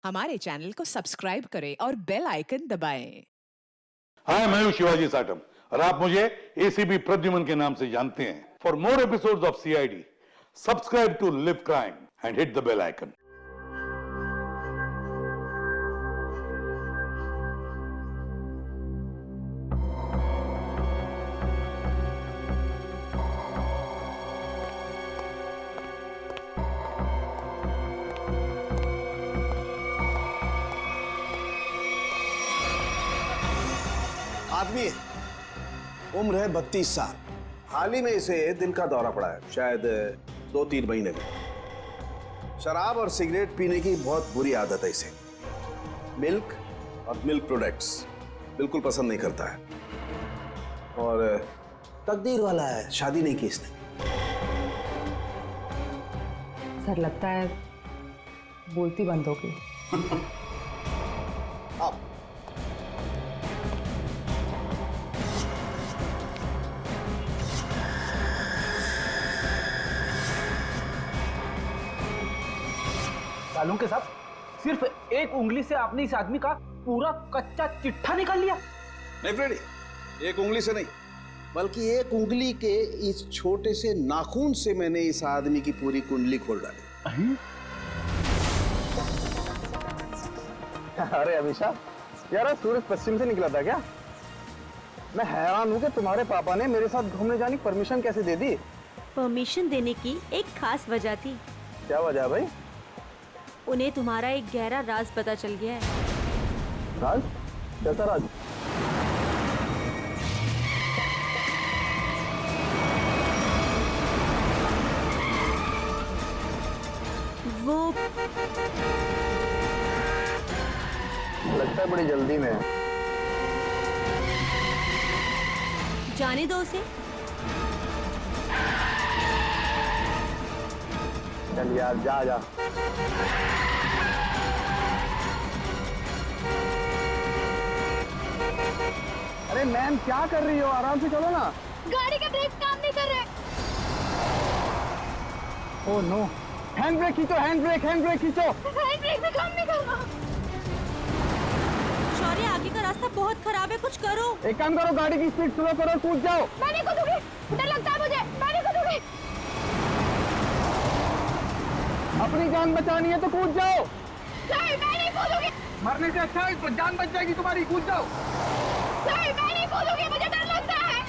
हमारे चैनल को सब्सक्राइब करें और बेल आइकन दबाएं। हाय, मैं हूं शिवाजी साटम और आप मुझे एसीपी प्रद्युमन के नाम से जानते हैं। For more episodes of CID, subscribe to LIV Crime and hit the bell icon. आदमी है, उम्र है 32 साल। हाल ही में इसे दिल का दौरा पड़ा है, शायद 2-3 महीने में। शराब और सिगरेट पीने की बहुत बुरी आदत है इसे। मिल्क और मिल्क प्रोडक्ट्स बिल्कुल पसंद नहीं करता है। और तकदीर वाला है, शादी नहीं की इसने। सर लगता है बोलती बंद हो गई। अब सालों के साथ सिर्फ एक उंगली से आपने इस आदमी का पूरा कच्चा चिट्ठा निकाल लिया। नहीं फ्रेडी, एक उंगली से नहीं, बल्कि एक उंगली के इस छोटे से नाखून से मैंने इस आदमी की पूरी कुंडली खोल डाली। अरे अभिषेक, यार सूरज पश्चिम से निकला था क्या? मैं हैरान हूँ कि तुम्हारे पापा ने मेरे साथ घूमने जाने की परमिशन कैसे दे दी? परमिशन देने की एक खास वजह थी। क्या वजह है भाई? उन्हें तुम्हारा एक गहरा राज पता चल गया है। राज? कैसा राज? वो लगता है बड़ी जल्दी में है। जाने दो उसे। चल यार, जा जा। अरे मैम, क्या कर रही हो? आराम से चलो ना। गाड़ी के ब्रेक काम नहीं कर रहे। ओह नो, हैंड ब्रेक खींचो, हैंड ब्रेक खींचो। हैंड ब्रेक भी काम नहीं कर रहा। शौर्य, आगे का रास्ता बहुत खराब है, कुछ करो। एक काम करो, गाड़ी की स्पीड स्लो करो, कूद जाओ। मैं नहीं कूदूंगी, डर लगता है मुझे। मैं नहीं कूदूंगी। अपनी जान बचानी है तो कूद जाओ। सर, मैं नहीं कूदूंगी। मरने से अच्छा है, जान बच जाएगी तुम्हारी, कूद जाओ। सर, मैं नहीं कूदूंगी, मुझे डर लगता है।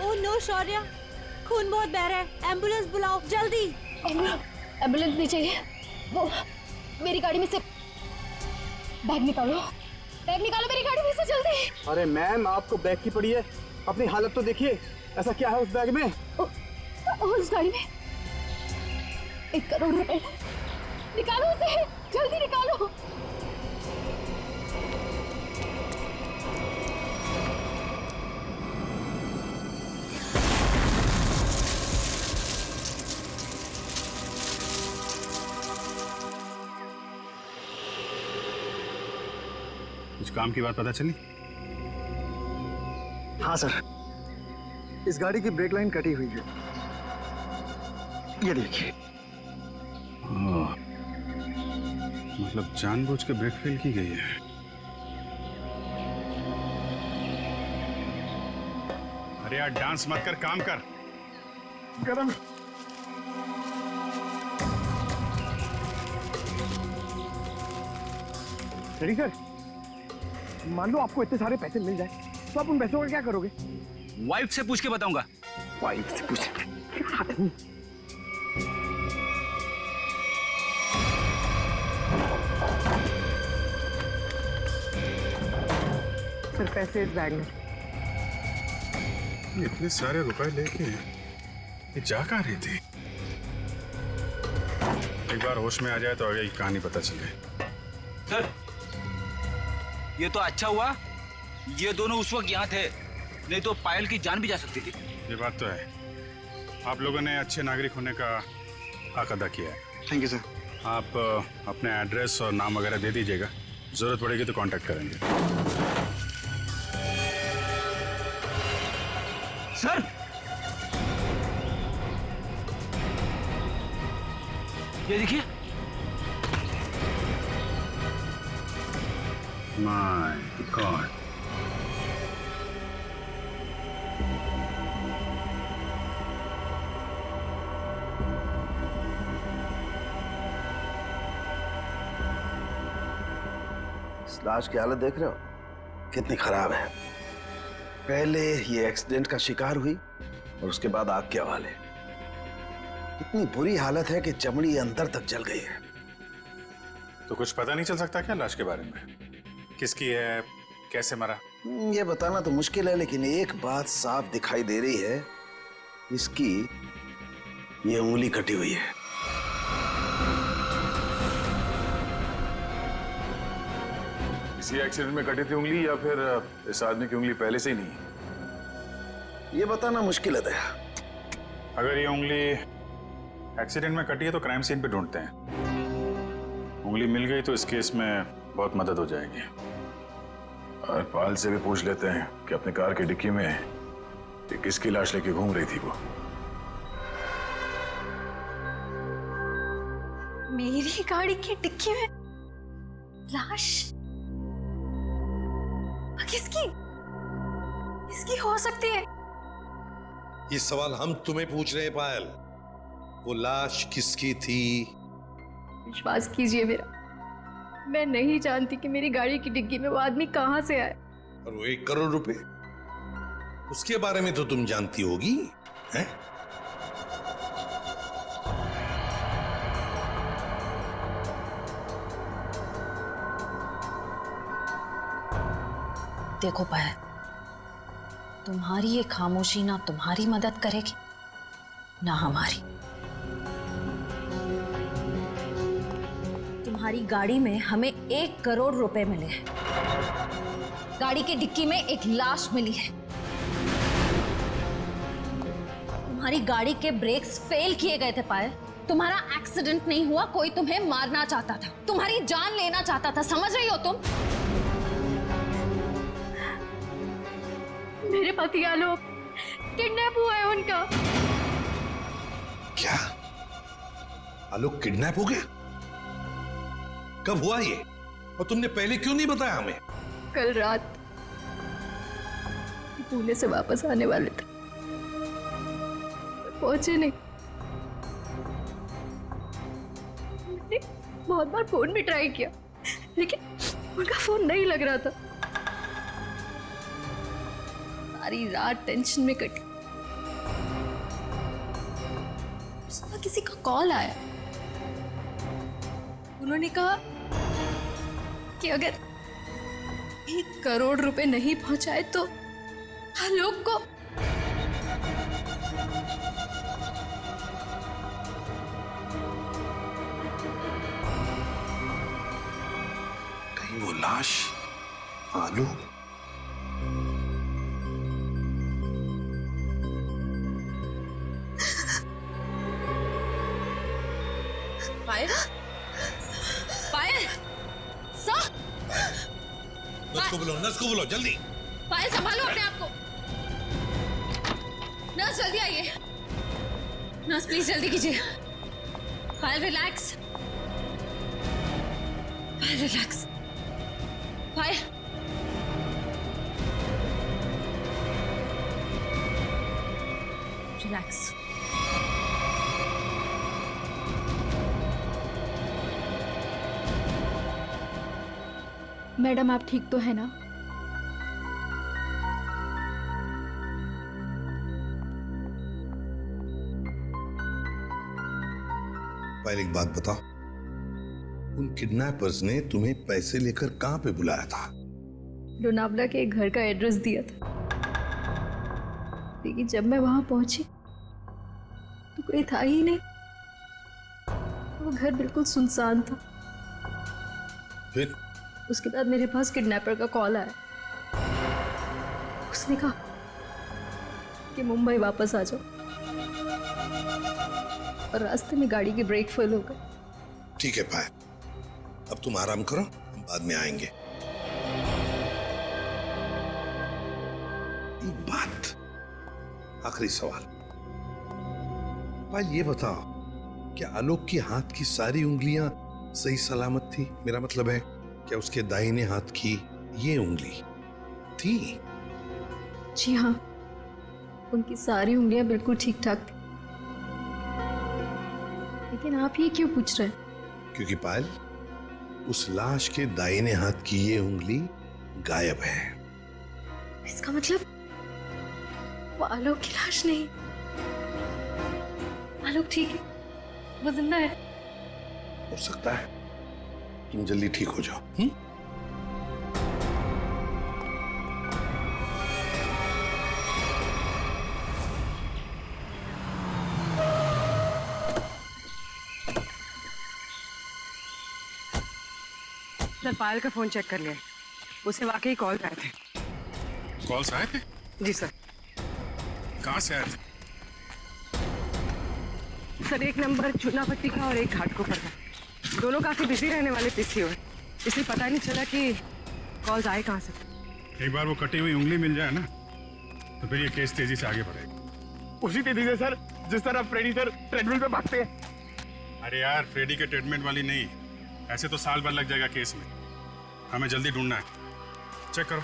ओह नो शौर्य, खून बहुत बह रहा है। एम्बुलेंस बुलाओ जल्दी। एम्बुलेंस नहीं चाहिए। वो मेरी गाड़ी में से बैग निकालो। बैग निकालो मेरी गाड़ी में से जल्दी। अरे मैम, आपको बैग की पड़ी है, अपनी हालत तो देखिए। ऐसा क्या है उस बैग में? उस गाड़ी में 1 करोड़ रुपए। निकालो उसे, जल्दी निकालो। कुछ काम की बात पता चली? हाँ सर, इस गाड़ी की ब्रेक लाइन कटी हुई है, ये देखिए। मतलब जानबूझ के ब्रेक फेल की गई है। अरे यार, डांस मत कर, काम कर। गरम। रेडी सर, मान लो आपको इतने सारे पैसे मिल जाए तो आप उन पैसों का क्या करोगे? वाइफ से पूछ के बताऊंगा। वाइफ से पूछ? सर, पैसे इस बैग में। इतने सारे रुपए लेके ये जा कहाँ रही थी? एक बार होश में आ जाए तो आगे की कहानी पता चले। सर, ये तो अच्छा हुआ ये दोनों उस वक्त यहाँ थे, नहीं तो पायल की जान भी जा सकती थी। ये बात तो है, आप लोगों ने अच्छे नागरिक होने का हक अदा किया है। Thank you sir. आप अपने एड्रेस और नाम वगैरह दे दीजिएगा, जरूरत पड़ेगी तो कांटेक्ट करेंगे। सर, ये देखिए। माय गॉड, इस लाश की हालत देख रहे हो कितनी खराब है। पहले ये एक्सीडेंट का शिकार हुई और उसके बाद आग के हवाले। इतनी बुरी हालत है कि चमड़ी अंदर तक जल गई है। तो कुछ पता नहीं चल सकता क्या लाश के बारे में? किसकी है, कैसे मरा? ये बताना तो मुश्किल है, लेकिन एक बात साफ दिखाई दे रही है, इसकी ये उंगली कटी हुई है। इसी एक्सीडेंट में कटी थी उंगली या फिर इस आदमी की उंगली पहले से ही नहीं? ये बताना मुश्किल है दया। अगर ये उंगली एक्सीडेंट में कटी है तो क्राइम सीन पे ढूंढते हैं। उंगली मिल गई तो इस केस में बहुत मदद हो जाएगी। और पाल से भी पूछ लेते हैं कि अपने कार की डिक्की में ये किसकी लाश लेके घूम रही थी वो। मेरी गाड़ी की डिक्की में लाश? किसकी? किसकी हो सकती है? ये सवाल हम तुम्हें पूछ रहे हैं पायल। वो लाश किसकी थी? विश्वास कीजिए मेरा, मैं नहीं जानती कि मेरी गाड़ी की डिग्गी में वो आदमी कहां से आया। और वो 1 करोड़ रुपए, उसके बारे में तो तुम जानती होगी, हैं? देखो पायल, तुम्हारी ये खामोशी ना तुम्हारी मदद करेगी ना हमारी। तुम्हारी गाड़ी में हमें 1 करोड़ रुपए मिले हैं, गाड़ी की डिक्की में एक लाश मिली है। तुम्हारी गाड़ी के ब्रेक्स फेल किए गए थे पायल। तुम्हारा एक्सीडेंट नहीं हुआ, कोई तुम्हें मारना चाहता था, तुम्हारी जान लेना चाहता था, समझ रही हो तुम? मेरे पति आलोक किडनैप हुआ है उनका। क्या आलोक किडनैप हो गया? कब हुआ ये? और तुमने पहले क्यों नहीं बताया हमें? कल रात पुणे से वापस आने वाले थे, पहुंचे नहीं। मैंने बहुत बार फोन भी ट्राई किया, लेकिन उनका फोन नहीं लग रहा था। सारी रात टेंशन में कटी। सुबह किसी का कॉल आया, उन्होंने कहा कि अगर 1 करोड़ रुपए नहीं पहुंचाए तो आलोक को कहीं वो लाश आलोक? पायल, पायल, सर, नर्स को बुलाओ जल्दी। पायल संभालो अपने आप को। नर्स जल्दी आइए। नर्स प्लीज जल्दी कीजिए। पायल रिलैक्स, पायल रिलैक्स, पायल। रिलैक्स। मैडम आप ठीक तो है ना? पायल एक बात बताओ, उन किडनैपर्स ने तुम्हें पैसे लेकर कहां पे बुलाया था? लोनावला के एक घर का एड्रेस दिया था, लेकिन जब मैं वहां पहुंची तो कोई था ही नहीं। वो घर बिल्कुल सुनसान था। फिर उसके बाद मेरे पास किडनैपर का कॉल आया। उसने कहा कि मुंबई वापस आ जाओ, और रास्ते में गाड़ी की ब्रेक फेल हो गई। ठीक है पायल, अब तुम आराम करो, हम बाद में आएंगे। एक बात, आखिरी सवाल, पायल ये बताओ, क्या आलोक के हाथ की सारी उंगलियां सही सलामत थी? मेरा मतलब है, क्या उसके दाहिने हाथ की ये उंगली थी? जी हाँ, उनकी सारी उंगलियां बिल्कुल ठीक ठाक थी। लेकिन आप ये क्यों पूछ रहे हैं? क्योंकि पायल, उस लाश के दाहिने हाथ की ये उंगली गायब है। इसका मतलब वो आलोक की लाश नहीं। आलोक ठीक है, वो जिंदा है। हो सकता है तुम जल्दी ठीक हो जाओ। सर, पायल का फोन चेक कर लिया, उसे वाकई कॉल आए थे। कॉल्स आए थे? जी सर। कहाँ से आए थे? सर, एक नंबर चूनापट्टी का और एक घाटकोपर का। दोनों काफी बिजी रहने वाले पीसीओ है, इसलिए पता नहीं चला कि कॉल्स आए कहाँ से। एक बार वो कटी हुई उंगली मिल जाए ना, तो फिर ये केस तेजी से आगे बढ़ेगा। उसी तेजी से सर जिस तरह फ्रेडी सर ट्रेडमिल पे भागते हैं। अरे यार, फ्रेडी के ट्रीटमेंट वाली नहीं, ऐसे तो साल भर लग जाएगा केस में। हमें जल्दी ढूंढना है, चेक करो।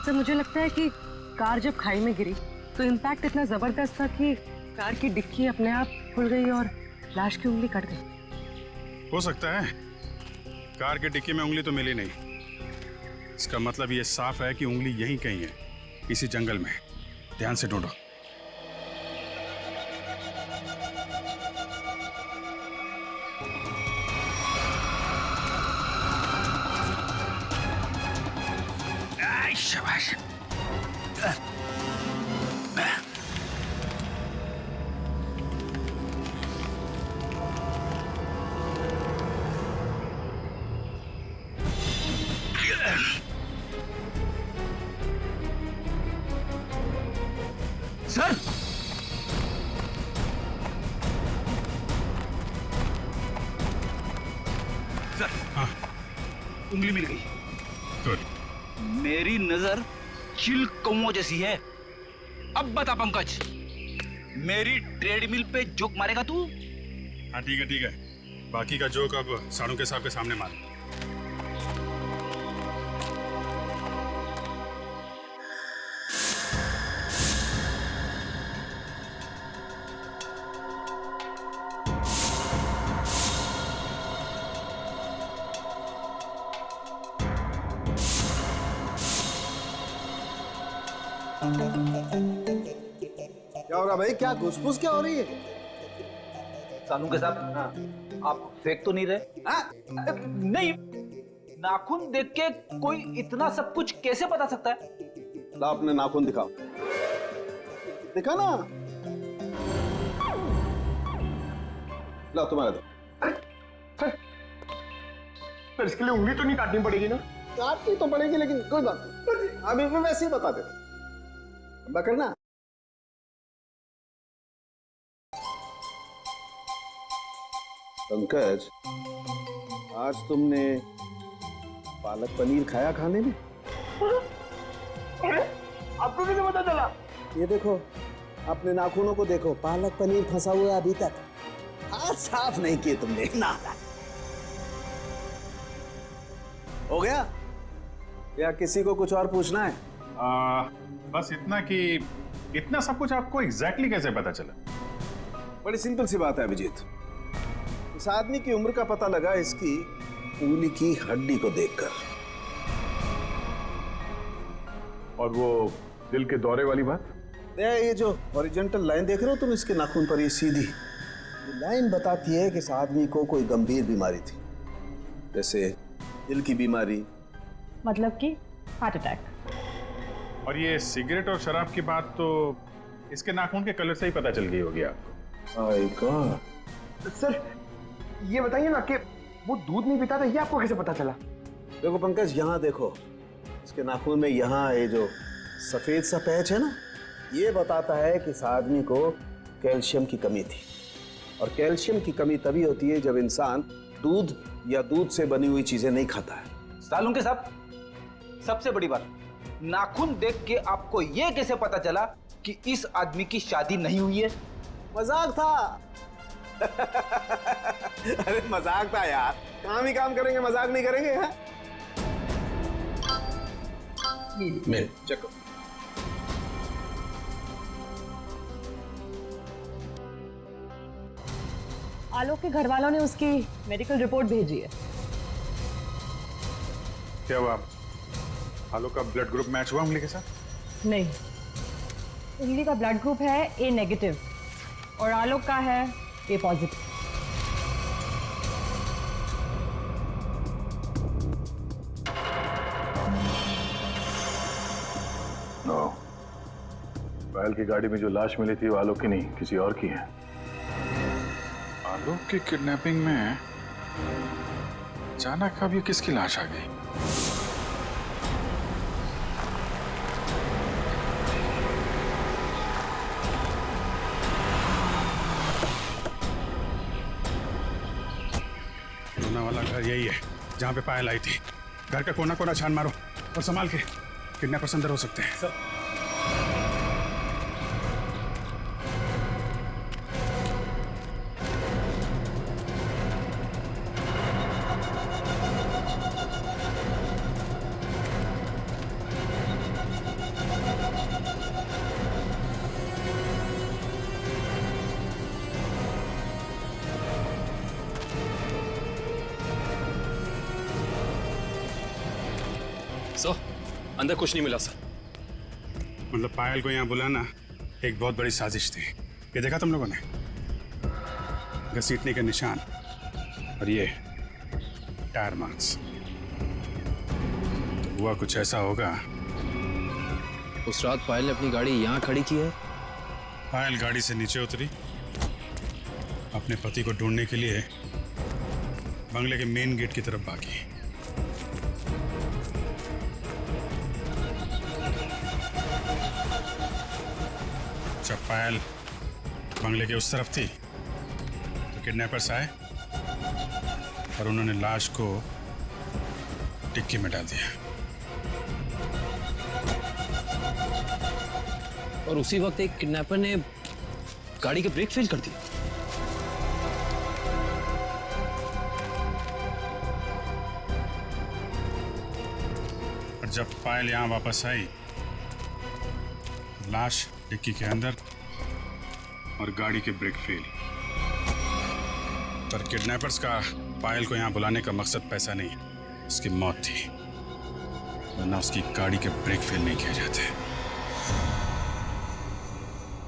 सर, मुझे लगता है कि कार जब खाई में गिरी तो इम्पैक्ट इतना जबरदस्त था कि कार की डिक्की अपने आप खुल गई और लाश की उंगली कट गई। हो सकता है, कार के डिक्की में उंगली तो मिली नहीं। इसका मतलब ये साफ है कि उंगली यहीं कहीं है, इसी जंगल में। ध्यान से ढूंढो। शाबाश। सर, सर, हाँ, उंगली मिल गई। गुड। मेरी नजर चिल कौओं जैसी है। अब बता पंकज, मेरी ट्रेडमिल पे जोक मारेगा तू? हाँ ठीक है ठीक है, बाकी का जोक अब साड़ू के साहब के सामने मार। क्या हो रहा भाई? क्या घुसपुस क्या हो रही है? सानू के साथ आप फेंक तो नहीं रहे? नहीं, नाखून देख के कोई इतना सब कुछ कैसे बता सकता है? ला अपने नाखून दिखाओ। दिखा ना। ला तुम्हारा दो। सर, इसके लिए उंगली तो नहीं काटनी पड़ेगी ना? काटनी तो पड़ेगी, लेकिन कोई बात नहीं, अभी मैं वैसे ही बता देता। करना। पंकज, आज तुमने पालक पनीर खाया खाने में? आपको कैसे पता चला? ये देखो, अपने नाखूनों को देखो, पालक पनीर फंसा हुआ है अभी तक। हाथ साफ नहीं किए तुमने ना। हो गया या किसी को कुछ और पूछना है? बस इतना कि इतना सब कुछ आपको एग्जैक्टली कैसे पता चला? बड़ी सिंपल सी बात है अभिजीत। इस आदमी की उम्र का पता लगा इसकी उंगली की हड्डी को देखकर। और वो दिल के दौरे वाली बात? ये जो हॉरिजॉन्टल लाइन देख रहे हो तुम इसके नाखून पर, ये सीधी ये लाइन बताती है कि इस आदमी को कोई गंभीर बीमारी थी, जैसे दिल की बीमारी। मतलब कि हार्ट अटैक। और ये सिगरेट और शराब की बात तो इसके नाखून के कलर से ही पता चल गई होगी आपको। My God. सर ये बताइए ना कि वो दूध नहीं पीता था, ये आपको कैसे पता चला? देखो पंकज, यहाँ देखो, इसके नाखून में यहाँ ये जो सफेद सा पैच है ना, ये बताता है कि इस आदमी को कैल्शियम की कमी थी। और कैल्शियम की कमी तभी होती है जब इंसान दूध या दूध से बनी हुई चीजें नहीं खाता है। सालुंके साहब, सबसे बड़ी बात, नाखून देख के आपको ये कैसे पता चला कि इस आदमी की शादी नहीं हुई है? मजाक था। अरे मजाक था यार, काम ही काम करेंगे, मजाक नहीं करेंगे। है? मैं चेक करो। आलोक के घर वालों ने उसकी मेडिकल रिपोर्ट भेजी है। क्या हुआ? आलोक का ब्लड ग्रुप मैच हुआ उंगली के साथ? नहीं, उंगली का ब्लड ग्रुप है ए नेगेटिव और आलोक का है ए पॉजिटिव। नो, पायल की गाड़ी में जो लाश मिली थी वो आलोक की नहीं, किसी और की है। आलोक की किडनैपिंग में अचानक अब ये किसकी लाश आ गई? वाला घर यही है जहाँ पे पायल आई थी। घर का कोना कोना छान मारो और संभाल के, किडनैपर्स अंदर हो सकते हैं। सर अंदर कुछ नहीं मिला सर। मतलब पायल को यहाँ बुलाना एक बहुत बड़ी साजिश थी। ये देखा तुम लोगों ने? घसीटने के निशान और ये टायर मार्क्स। तो हुआ कुछ ऐसा होगा। उस रात पायल ने अपनी गाड़ी यहाँ खड़ी की है। पायल गाड़ी से नीचे उतरी, अपने पति को ढूंढने के लिए बंगले के मेन गेट की तरफ भागी। जब पायल बंगले के उस तरफ थी तो किडनैपर्स आए और उन्होंने लाश को डिक्की में डाल दिया। और उसी वक्त एक किडनैपर ने गाड़ी के ब्रेक फेल कर दिए। और जब पायल यहाँ वापस आई, लाश डिक्की के अंदर और गाड़ी के ब्रेक फेल। पर किडनैपर्स का पायल को यहाँ बुलाने का मकसद पैसा नहीं, उसकी मौत थी, वरना उसकी गाड़ी के ब्रेक फेल नहीं किए जाते।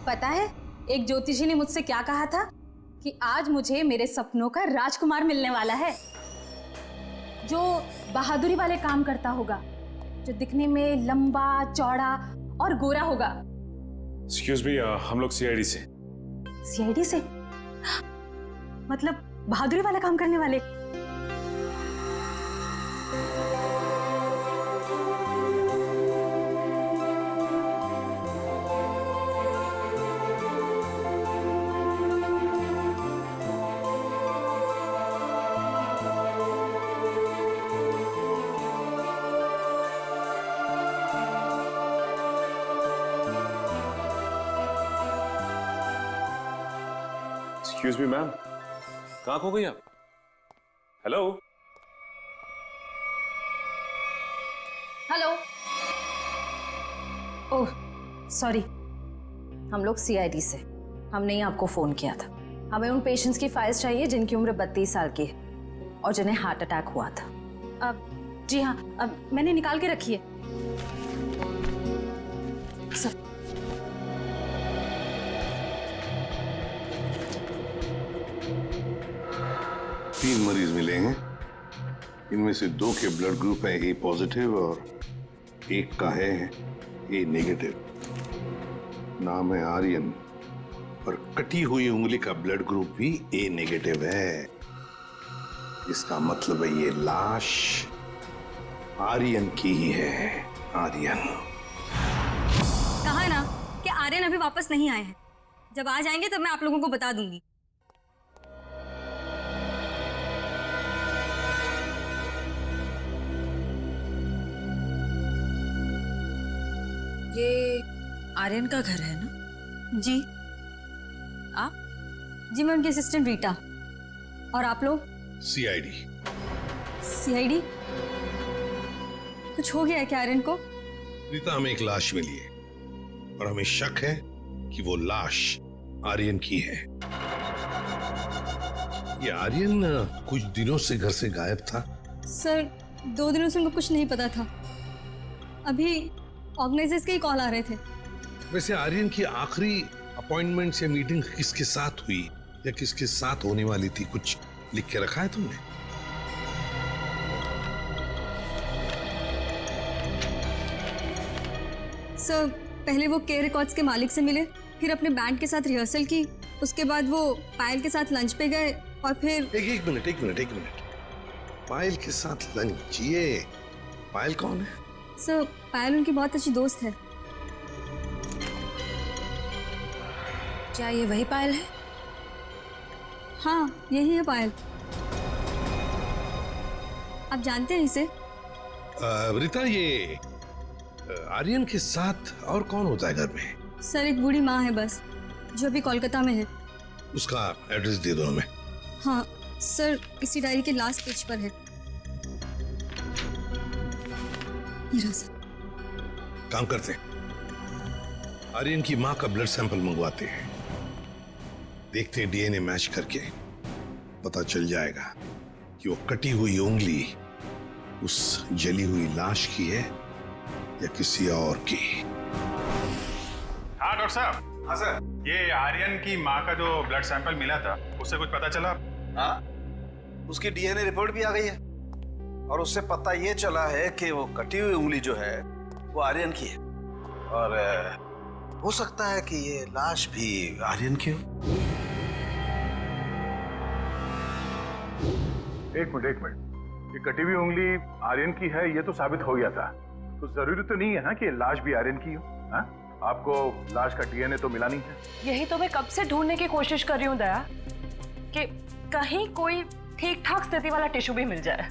पता है एक ज्योतिषी ने मुझसे क्या कहा था कि आज मुझे मेरे सपनों का राजकुमार मिलने वाला है, जो बहादुरी वाले काम करता होगा, जो दिखने में लंबा चौड़ा और गोरा होगा। एक्सक्यूज मी, हम लोग सीआईडी से। सीआईडी से? मतलब बहादुरी वाला काम करने वाले? एक्सक्यूज मी मैम, कहाँ खो गई आप? Hello hello. ओह सॉरी, हम लोग सीआईडी से, हमने ही आपको फोन किया था। हमें उन पेशेंट्स की फाइल्स चाहिए जिनकी उम्र 32 साल की है और जिन्हें हार्ट अटैक हुआ था। अब जी हाँ, अब मैंने निकाल के रखी है सर। तीन मरीज मिलेंगे, इनमें से 2 के ब्लड ग्रुप है ए पॉजिटिव और एक का है ए नेगेटिव, नाम है आर्यन, और कटी हुई उंगली का ब्लड ग्रुप भी ए नेगेटिव है। इसका मतलब है ये लाश आर्यन की ही है। आर्यन कहा है ना कि आर्यन अभी वापस नहीं आए हैं। जब आ जाएंगे तब मैं आप लोगों को बता दूंगी। ये आर्यन का घर है ना? जी। आप? जी मैं उनकी असिस्टेंट रीटा। और आप लोग? सीआईडी। सीआईडी? कुछ हो गया है क्या आर्यन को? रीता, हमें एक लाश मिली है और हमें शक है कि वो लाश आर्यन की है। ये आर्यन कुछ दिनों से घर से गायब था। सर 2 दिनों से उनको कुछ नहीं पता था। अभी ऑर्गेनाइजर्स के ही कॉल आ रहे थे। वैसे आर्यन की आखिरी अपॉइंटमेंट या मीटिंग किसके साथ हुई या किसके साथ होने वाली थी, कुछ लिख के रखा है तुमने? सर पहले वो के रिकॉर्ड्स के मालिक से मिले, फिर अपने बैंड के साथ रिहर्सल की, उसके बाद वो पायल के साथ लंच पे गए और फिर एक मिनट। पायल के साथ लंच? ये पायल कौन है? सर पायल उनकी बहुत अच्छी दोस्त है। क्या ये वही पायल है? हाँ यही है पायल। आप जानते हैं इसे? रीता, ये आर्यन के साथ और कौन होता है घर में? सर एक बूढ़ी माँ है बस, जो अभी कोलकाता में है। उसका एड्रेस दे दो हमें। हाँ सर इसी डायरी के लास्ट पेज पर है। काम करते हैं, आर्यन की माँ का ब्लड सैंपल मंगवाते हैं, देखते हैं डीएनए मैच करके पता चल जाएगा कि वो कटी हुई उंगली उस जली हुई लाश की है या किसी और की। हाँ डॉक्टर साहब। हाँ सर। ये आर्यन की माँ का जो ब्लड सैंपल मिला था, उससे कुछ पता चला? हाँ, उसकी डीएनए रिपोर्ट भी आ गई है और उससे पता ये चला है कि वो कटी हुई उंगली जो है वो आर्यन की है, और हो सकता है कि ये लाश भी आर्यन की हो। एक मिनट, ये कटी हुई उंगली आर्यन की है ये तो साबित हो गया था, तो जरूरी तो नहीं है ना कि लाश भी आर्यन की हो। हाँ? आपको लाश का डीएनए तो मिला नहीं है। यही तो मैं कब से ढूंढने की कोशिश कर रही हूँ दया, कि कहीं कोई ठीक ठाक स्थिति वाला टिश्यू भी मिल जाए।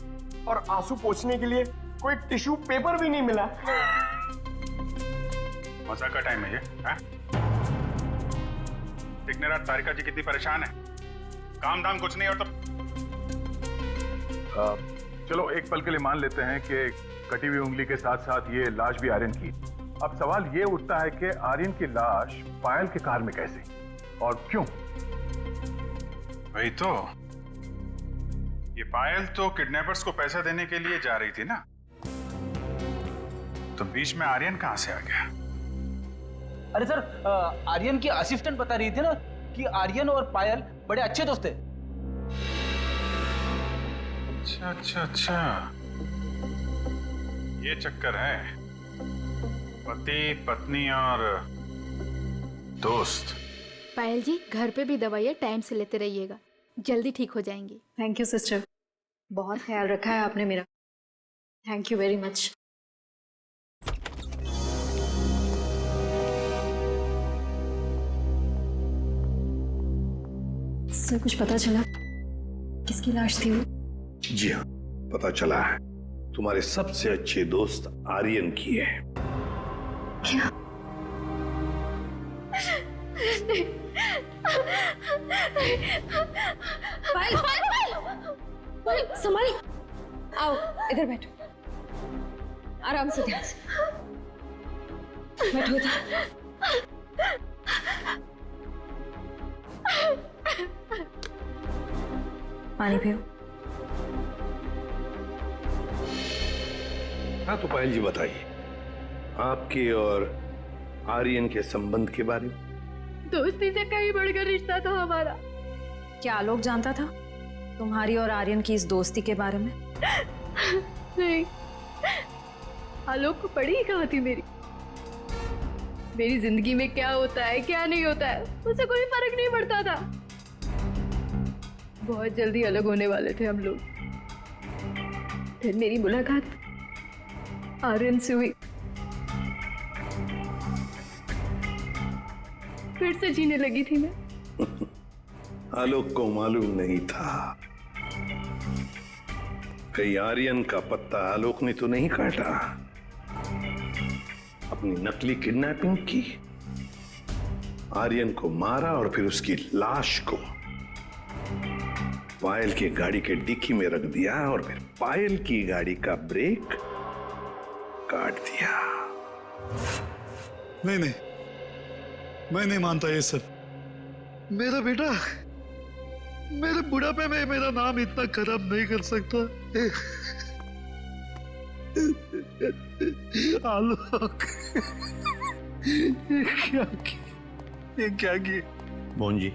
और आंसू पोंछने के लिए कोई टिश्यू पेपर भी नहीं मिला। मजा का टाइम है ये। दिखने रात तारिका जी कितनी परेशान है, काम धाम कुछ नहीं और तो चलो एक पल के लिए मान लेते हैं कि कटी हुई उंगली के साथ साथ ये लाश भी आर्यन की। अब सवाल ये उठता है कि आर्यन की लाश पायल के कार में कैसे और क्यों? वही तो, ये पायल तो किडनैपर्स को पैसा देने के लिए जा रही थी ना, तो बीच में आर्यन कहां से आ गया? अरे सर आर्यन की असिस्टेंट बता रही थी ना कि आर्यन और पायल बड़े अच्छे दोस्त थे। अच्छा, ये चक्कर है, पति पत्नी और दोस्त। पायल जी घर पे भी दवाइयाँ टाइम से लेते रहिएगा, जल्दी ठीक हो जाएंगी। थैंक यू सिस्टर, बहुत ख्याल रखा है आपने मेरा। Thank you very much. Sir कुछ पता चला किसकी लाश थी वो? जी हाँ, पता चला है, तुम्हारे सबसे अच्छे दोस्त आर्यन की है। क्या? पायल, पायल, संभाल। आओ इधर बैठो, आराम से, ध्यान से बैठो इधर। पानी पियो। हाँ तो पायल जी बताइए, आपके और आर्यन के संबंध के बारे में। दोस्ती से कहीं बढ़कर रिश्ता था हमारा। क्या आलोक जानता था तुम्हारी और आर्यन की इस दोस्ती के बारे में? नहीं, आलोक को पड़ी ही कहाँ थी मेरी जिंदगी में क्या होता है क्या नहीं होता है उसे कोई फर्क नहीं पड़ता था। बहुत जल्दी अलग होने वाले थे हम लोग। फिर मेरी मुलाकात आर्यन से हुई। फिर से जीने लगी थी मैं। आलोक को मालूम नहीं था कहीं आर्यन का पत्ता आलोक ने तो नहीं काटा। अपनी नकली किडनैपिंग की, आर्यन को मारा और फिर उसकी लाश को पायल की गाड़ी के डिक्की में रख दिया और फिर पायल की गाड़ी का ब्रेक काट दिया। नहीं नहीं, मैं नहीं मानता ये सब। मेरा बेटा मेरे बुढ़ापे में मेरा नाम इतना खराब नहीं कर सकता। आलोक ये क्या किए? मोहन जी,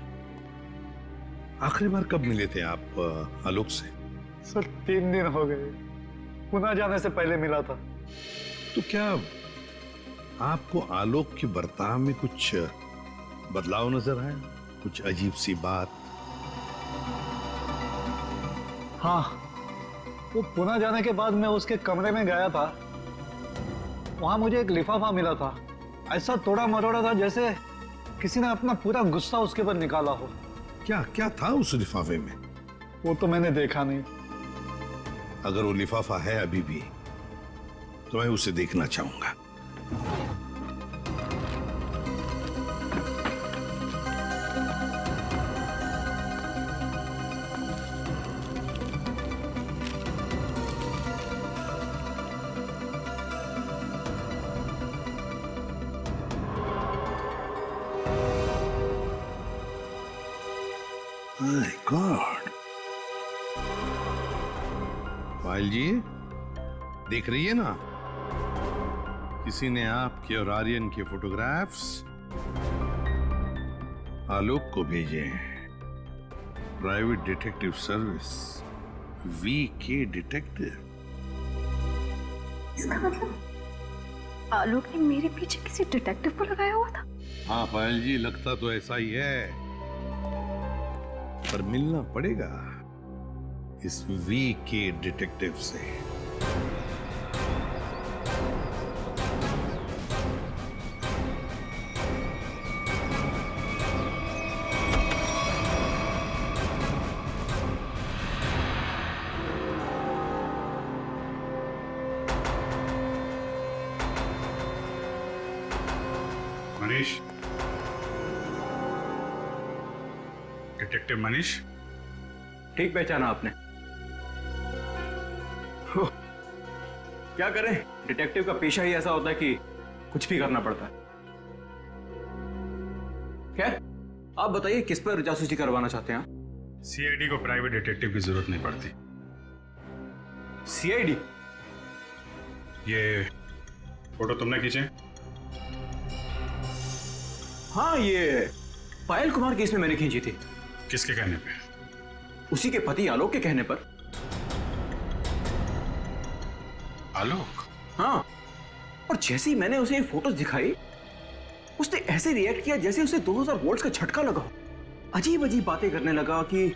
आखिरी बार कब मिले थे आप आलोक से? सर 3 दिन हो गए, पुणे जाने से पहले मिला था। तो क्या आपको आलोक के बर्ताव में कुछ बदलाव नजर आया? कुछ अजीब सी बात? हाँ, वो पुणे जाने के बाद मैं उसके कमरे में गया था। वहां मुझे एक लिफाफा मिला था। ऐसा तोड़ा मरोड़ा था जैसे किसी ने अपना पूरा गुस्सा उसके ऊपर निकाला हो। क्या क्या था उस लिफाफे में? वो तो मैंने देखा नहीं। अगर वो लिफाफा है अभी भी तो मैं उसे देखना चाहूंगा। My God! पायल जी, देख रही है ना, किसी ने आपके और आर्यन के फोटोग्राफ्स आलोक को भेजे हैं। Private detective service, VK detective. इसका मतलब आलोक ने मेरे पीछे किसी डिटेक्टिव को लगाया हुआ था। हाँ पायल जी, लगता तो ऐसा ही है, पर मिलना पड़ेगा इस VK डिटेक्टिव से। मनीष, डिटेक्टिव मनीष। ठीक पहचाना आपने। क्या करें, डिटेक्टिव का पेशा ही ऐसा होता है कि कुछ भी करना पड़ता है। खैर, आप बताइए किस पर जासूसी करवाना चाहते हैं? CID को प्राइवेट डिटेक्टिव की जरूरत नहीं पड़ती। CID? ये फोटो तुमने खींचे? हाँ, ये पायल कुमार केस में मैंने खींची थी। किसके कहने पे? उसी के पति आलोक के कहने पर। आलोक? हाँ, और जैसे ही मैंने उसे ये फोटोज दिखाई, उसने ऐसे रिएक्ट किया जैसे उसे 2000 वोल्ट्स का झटका लगा। अजीब अजीब बातें करने लगा कि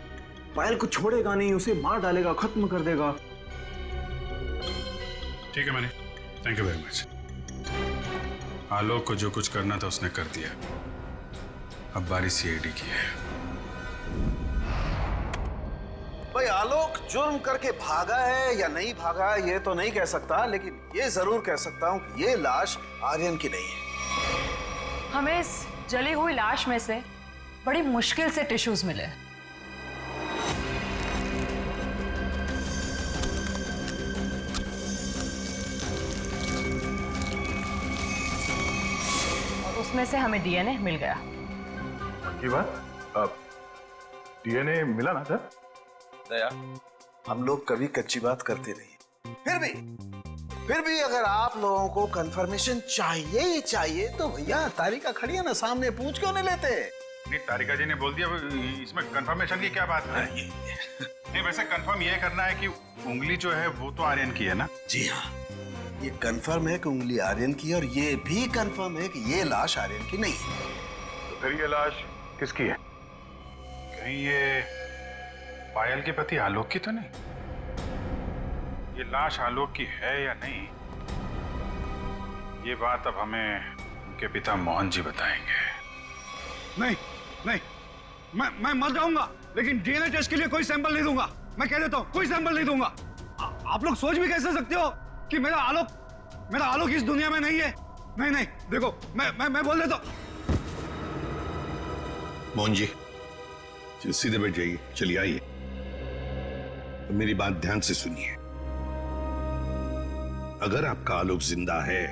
पायल को छोड़ेगा नहीं, उसे मार डालेगा, खत्म कर देगा। ठीक है Manish, thank you very much. Alok को जो कुछ करना था उसने कर दिया। अब बारी CID की है। भाई आलोक जुर्म करके भागा है या नहीं भागा ये तो नहीं कह सकता, लेकिन ये जरूर कह सकता हूं कि ये लाश आर्यन की नहीं है। हमें इस जली हुई लाश में से बड़ी मुश्किल से टिश्यूज मिले। और उसमें से हमें DNA मिल गया। की बात? अब DNA मिला ना सर? दया, हम लोग कभी कच्ची बात करते नहीं। फिर भी अगर आप लोगों को कंफर्मेशन चाहिए ही चाहिए तो भैया तारिका खड़ी है ना सामने, पूछ क्यों नहीं लेते? नहीं, तारिका जी ने बोल दिया, इसमें कंफर्मेशन की क्या बात है? नहीं, वैसे कंफर्म ये करना है कि उंगली जो है वो तो आर्यन की है ना? जी हाँ, ये कंफर्म है कि उंगली आर्यन की है और ये भी कंफर्म है कि ये लाश आर्यन की नहीं है। तो फिर ये लाश किसकी है? कहीं ये पायल के पति आलोक की तो नहीं? ये लाश आलोक की है या नहीं, ये बात अब हमें उनके पिता मोहन जी बताएंगे। नहीं नहीं, मैं मर जाऊंगा लेकिन डीएनए टेस्ट के लिए कोई सैंपल नहीं दूंगा। मैं कह देता हूँ कोई सैंपल नहीं दूंगा। आप लोग सोच भी कैसे सकते हो कि मेरा आलोक इस दुनिया में नहीं है? नहीं नहीं, देखो मैं बोल देता हूँ। मोहन जी सीधे बैठ जाइए, चलिए आइए। तो मेरी बात ध्यान से सुनिए। अगर आपका आलोक जिंदा है,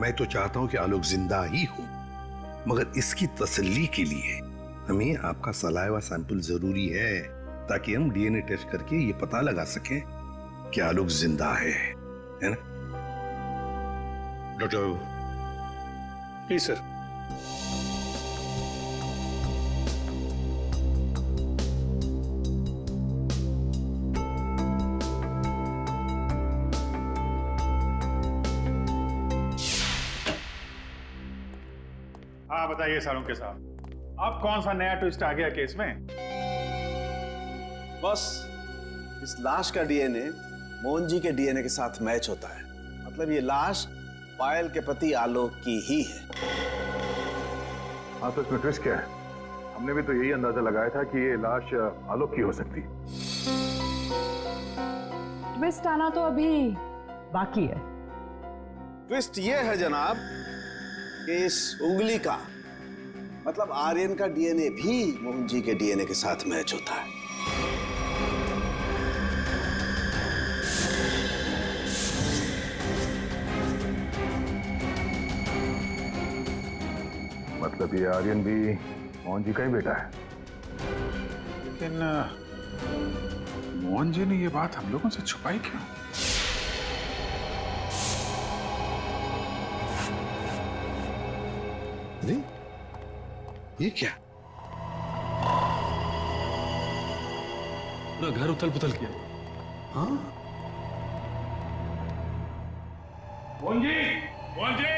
मैं तो चाहता हूं कि आलोक जिंदा ही हो, मगर इसकी तसल्ली के लिए हमें आपका सलाइवा सैंपल जरूरी है ताकि हम डीएनए टेस्ट करके ये पता लगा सकें कि आलोक जिंदा है ना? Doctor please sir. हाँ बताइए सालुंके साहब, अब कौन सा नया ट्विस्ट आ गया केस में? बस इस लाश का डीएनए मोहन जी के डीएनए के साथ मैच होता है। मतलब ये लाश पायल के पति आलोक की ही है। हाँ, तो इसमें ट्विस्ट क्या है? हमने भी तो यही अंदाजा लगाया था कि ये लाश आलोक की हो सकती है। ट्विस्ट आना तो अभी बाकी है। ट्विस्ट ये है जनाब कि इस उंगली का मतलब आर्यन का डीएनए भी मोहन जी के डीएनए के साथ मैच होता है। मतलब ये आर्यन भी मोहन जी का ही बेटा है। लेकिन मोहन जी ने ये बात हम लोगों से छुपाई क्यों? अरे ये क्या? पूरा घर उथल पुथल किया। हाँ मोहन जी, मोहन जी,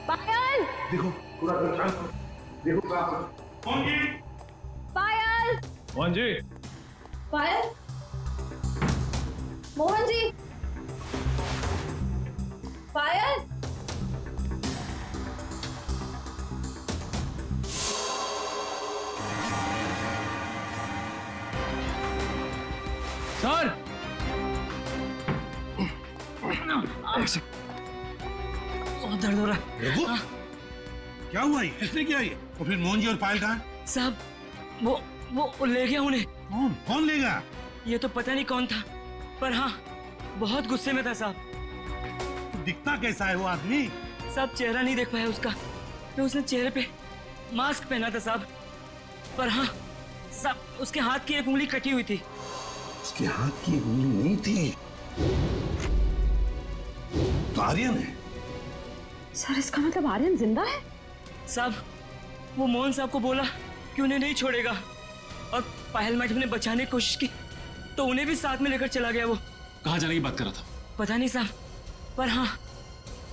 पायल, देखो पूरा घर शांत हो। देखो मोहन जी, पायल, मोहन जी, पायल, मोहन जी, पायल। सर बहुत दर्द हो रहा है। रघु, क्या हुआ? ये इसने क्या? ये और फिर मोहन जी और पायल कहाँ? साहब वो ले गया उन्हें। कौन ले गया? ये तो पता नहीं कौन था, पर हाँ बहुत गुस्से में था साहब। दिखता कैसा है वो आदमी? साहब चेहरा नहीं देख पाया उसका, तो उसने चेहरे पे मास्क पहना था साहब। पर हाँ साहब उसके हाथ की एक उंगली कटी हुई थी। उसके हाथ की उंगली नहीं थी तो आर्यन है। सर इसका मतलब आर्यन जिंदा है? साहब वो मोहन साहब को बोला कि उन्हें नहीं छोड़ेगा, और पायल मैडम ने बचाने की कोशिश की तो उन्हें भी साथ में लेकर चला गया। वो कहाँ जाने की बात कर रहा था? पता नहीं साहब, पर हाँ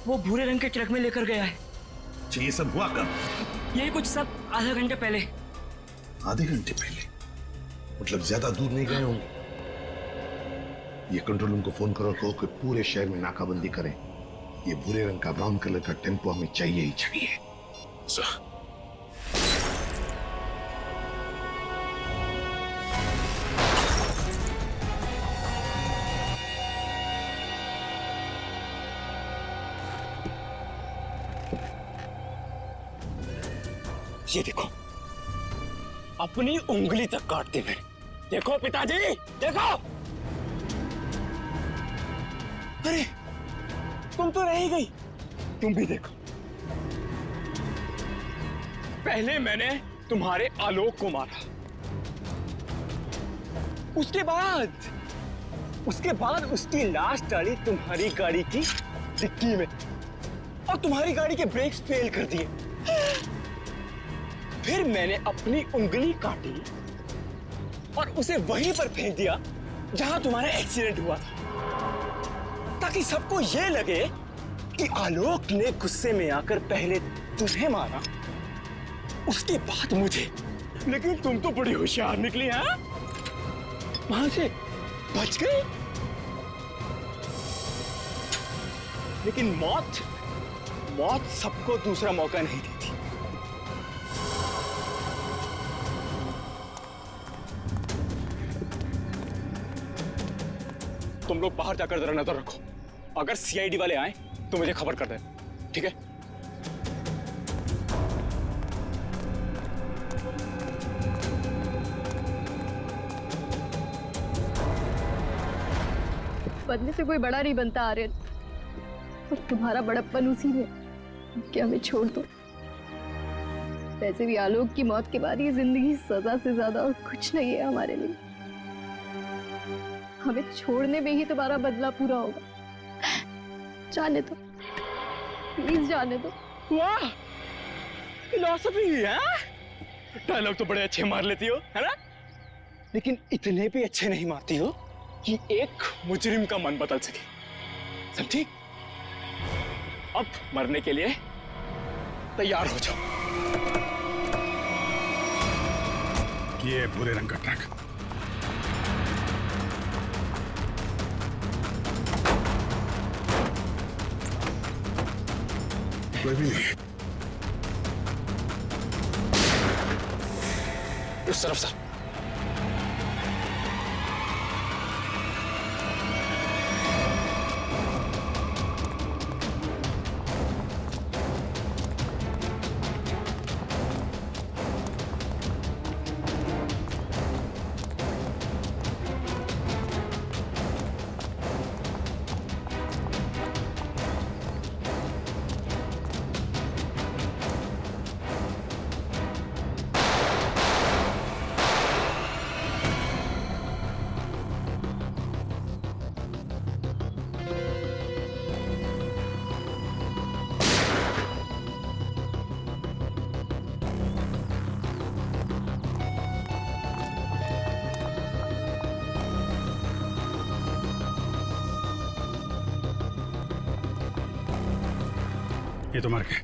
वो भूरे रंग के ट्रक में लेकर गया है। ये सब हुआ कब? ये कुछ सब आधा घंटे पहले। आधे घंटे पहले? मतलब ज्यादा दूर नहीं गए होंगे। ये कंट्रोल रूम को फोन करो कि पूरे शहर में नाकाबंदी करें। ये भूरे रंग का ब्राउन कलर का टेम्पो हमें चाहिए ही चाहिए। ये देखो अपनी उंगली तक काटते हैं। देखो पिताजी, देखो। अरे तुम तो रह ही गई, तुम भी देखो। पहले मैंने तुम्हारे आलोक को मारा, उसके बाद उसकी लाश डाली तुम्हारी गाड़ी की डिक्की में, और तुम्हारी गाड़ी के ब्रेक्स फेल कर दिए। फिर मैंने अपनी उंगली काटी और उसे वहीं पर फेंक दिया जहां तुम्हारा एक्सीडेंट हुआ था, ताकि सबको ये लगे कि आलोक ने गुस्से में आकर पहले तुम्हें मारा, उसके बाद मुझे। लेकिन तुम तो बड़ी होशियार निकली, हाँ? वहां से बच गए। लेकिन मौत सबको दूसरा मौका नहीं देती। तुम लोग बाहर जाकर जरा नजर रखो, अगर सीआईडी वाले आए तो मुझे खबर कर देना, ठीक है? बनने से कोई बड़ा नहीं बनता आर्यन, और तुम्हारा बड़प्पन उसी में कि हमें छोड़ दो। वैसे भी आलोक की मौत के बाद ये जिंदगी सजा से ज्यादा और कुछ नहीं है हमारे लिए। हमें छोड़ने में ही तुम्हारा बदला पूरा होगा। जाने दो, प्लीज जाने दो। वाह, फिलॉसफी है। डायलॉग तो बड़े अच्छे मार लेती हो, है ना? लेकिन इतने भी अच्छे नहीं मारती हो कि एक मुजरिम का मन बदल सके, समझी? अब मरने के लिए तैयार हो जाओ। ये भूरे रंग का ट्रक। कोई भी नहीं। उस तरफ सर। ये तो मर गए।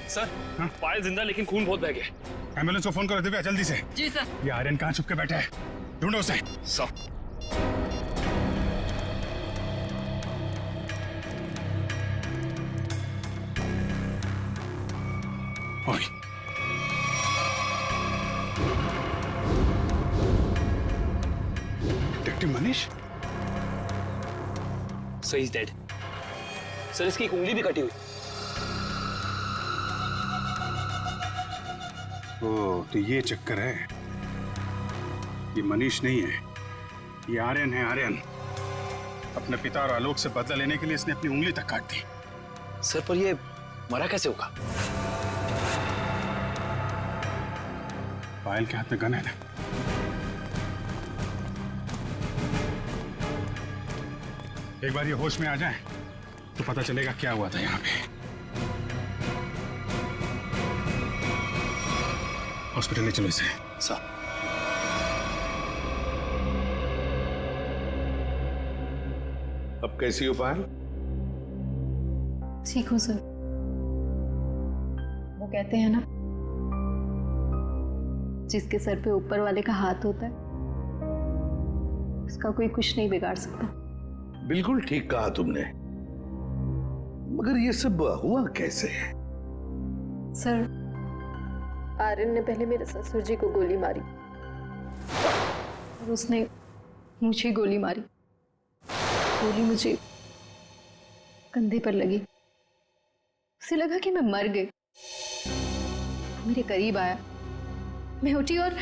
सर, पायल जिंदा लेकिन खून बहुत बह गया। एम्बुलेंस को फोन करो दिव्या, जल्दी से। जी सर। ये आर्यन कहाँ छुप के बैठा है, ढूंढो उसे। सर। ओए। Detective Manish? Sir, he is dead. Sir, इसकी एक उंगली भी कटी हुई। ओह, तो ये चक्कर है। ये मनीष नहीं है, ये आर्यन है। आर्यन अपने पिता और आलोक से बदला लेने के लिए इसने अपनी उंगली तक काट दी। सर, पर ये मरा कैसे होगा? पायल के हाथ में गन है ना। एक बार ये होश में आ जाए तो पता चलेगा क्या हुआ था यहाँ पे। हॉस्पिटल ले चलो इसे। सर। अब कैसी हो पायल? ठीक हूँ सर। वो कहते हैं ना, जिसके सर पे ऊपर वाले का हाथ होता है उसका कोई कुछ नहीं बिगाड़ सकता। बिल्कुल ठीक कहा तुमने, मगर ये सब हुआ कैसे? सर, आर्यन ने पहले मेरे ससुर जी को गोली मारी और उसने मुझे गोली मारी। गोली मुझे कंधे पर लगी, उसे लगा कि मैं मर गई। वो मेरे करीब आया, मैं उठी और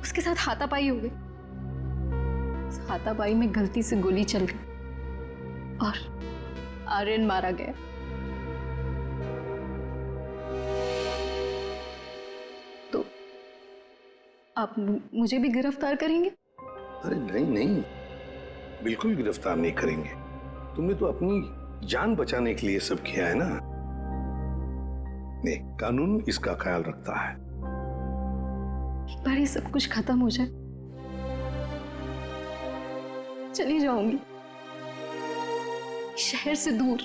उसके साथ हाथापाई हो गई। उस हाथापाई में गलती से गोली चल गई और आर्यन मारा गया। तो आप मुझे भी गिरफ्तार करेंगे? अरे नहीं नहीं, बिल्कुल गिरफ्तार नहीं करेंगे। तुमने तो अपनी जान बचाने के लिए सब किया है ना। नहीं, कानून इसका ख्याल रखता है। एक बार ये सब कुछ खत्म हो जाए, चली जाऊंगी। शहर से दूर,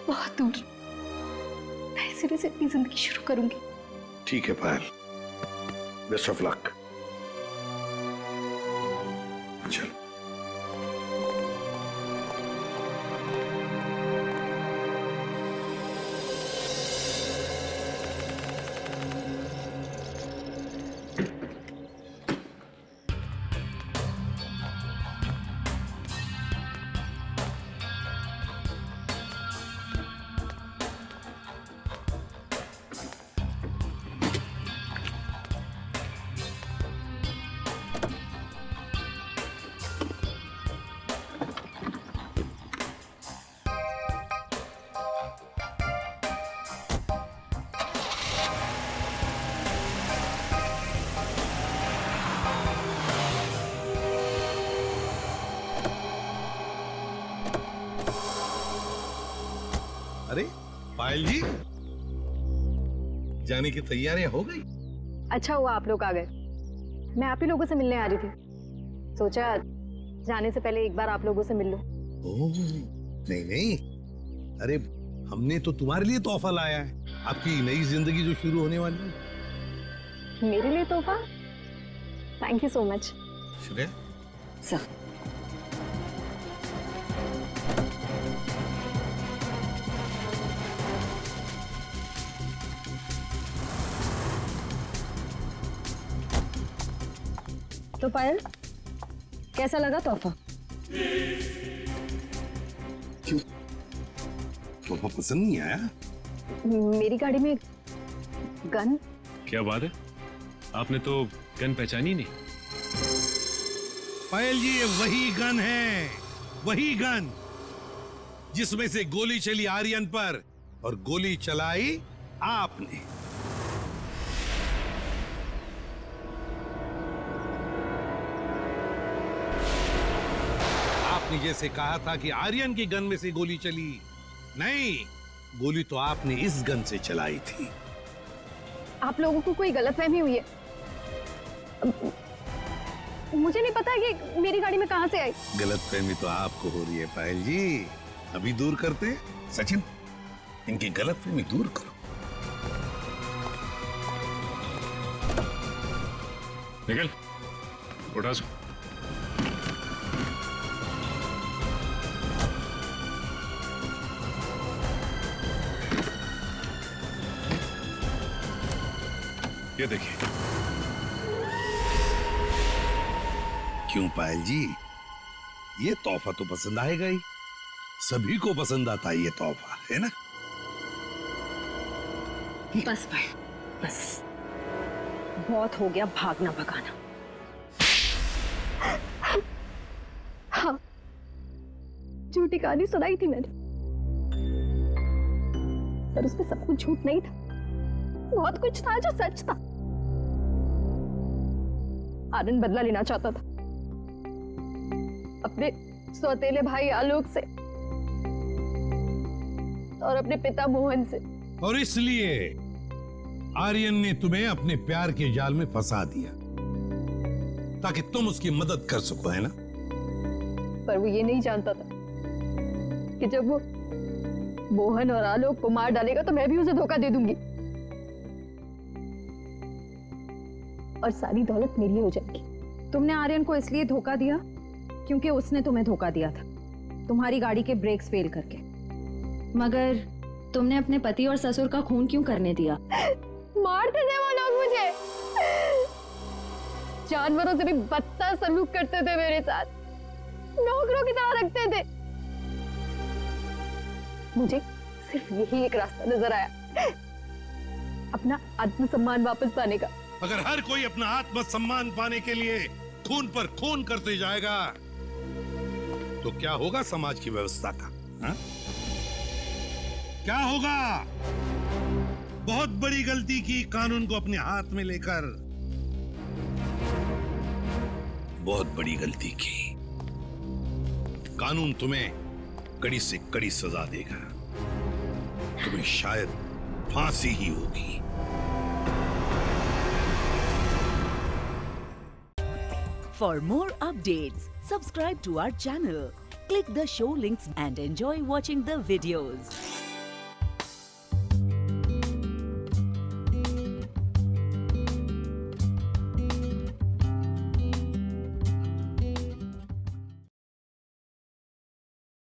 बहुत दूर, नए सिरे से अपनी जिंदगी शुरू करूंगी। ठीक है पायल, बेस्ट ऑफ लक। चल। अरे पायल जी, जाने की तैयारियां हो गई? अच्छा हुआ आप लोग आ गए। मैं आप ही लोगों से मिलने आ रही थी, सोचा जाने से पहले एक बार आप लोगों से मिल लूं। ओह, नहीं नहीं, अरे हमने तो तुम्हारे लिए तोहफा लाया है, आपकी नई जिंदगी जो शुरू होने वाली है। मेरे लिए तोहफा? Thank you so much. Shreya sir, तो पायल, कैसा लगा तोहफा? क्यों, तोहफा पसंद नहीं आया? मेरी गाड़ी में गन। क्या बात है, आपने तो गन पहचानी नहीं? पायल जी, ये वही गन है, वही गन जिसमें से गोली चली आर्यन पर और गोली चलाई आपने। आपने जैसे कहा था कि आर्यन की गन में से गोली चली, नहीं, गोली तो आपने इस गन से चलाई थी। आप लोगों को कोई गलतफहमी हुई है। मुझे नहीं पता कि मेरी गाड़ी में कहां से आई। गलतफहमी तो आपको हो रही है पायल जी, अभी दूर करते हैं। सचिन, इनकी गलतफहमी दूर करो। निकल, उठा सो। ये देखिए। क्यों पायल जी, ये तोहफा तो पसंद आएगा ही, सभी को पसंद आता है ये तोहफा, है ना? बस भाई, बस बहुत हो गया भागना भगाना। हाँ, झूठी कहानी सुनाई थी मैंने, पर उसमें सब कुछ झूठ नहीं था, बहुत कुछ था जो सच था। आनंद बदला लेना चाहता था अपने सौतेले भाई आलोक से और अपने पिता मोहन से, और इसलिए आर्यन ने तुम्हें अपने प्यार के जाल में फंसा दिया ताकि तुम उसकी मदद कर सको, है ना? पर वो ये नहीं जानता था कि जब वो मोहन और आलोक को मार डालेगा तो मैं भी उसे धोखा दे दूंगी और सारी दौलत मेरी हो जाएगी। तुमने आर्यन को इसलिए धोखा दिया क्योंकि उसने तुम्हें धोखा दिया था, तुम्हारी गाड़ी के ब्रेक्स फेल करके। मगर तुमने अपने पति और ससुर का खून क्यों करने दिया? मारते थे वो लोग मुझे, जानवरों से भी बदतर सलूक करते थे मेरे साथ, नौकरों की तरह रखते थे। मुझे सिर्फ यही एक रास्ता नजर आया, अपना आत्मसम्मान वापस पाने का। अगर हर कोई अपना आत्मसम्मान पाने के लिए खून पर खून करते जाएगा तो क्या होगा समाज की व्यवस्था का? हा? क्या होगा? बहुत बड़ी गलती की कानून को अपने हाथ में लेकर, बहुत बड़ी गलती की। कानून तुम्हें कड़ी से कड़ी सजा देगा, तुम्हें शायद फांसी ही होगी। For more updates, subscribe to our channel, Click the show links and enjoy watching the videos.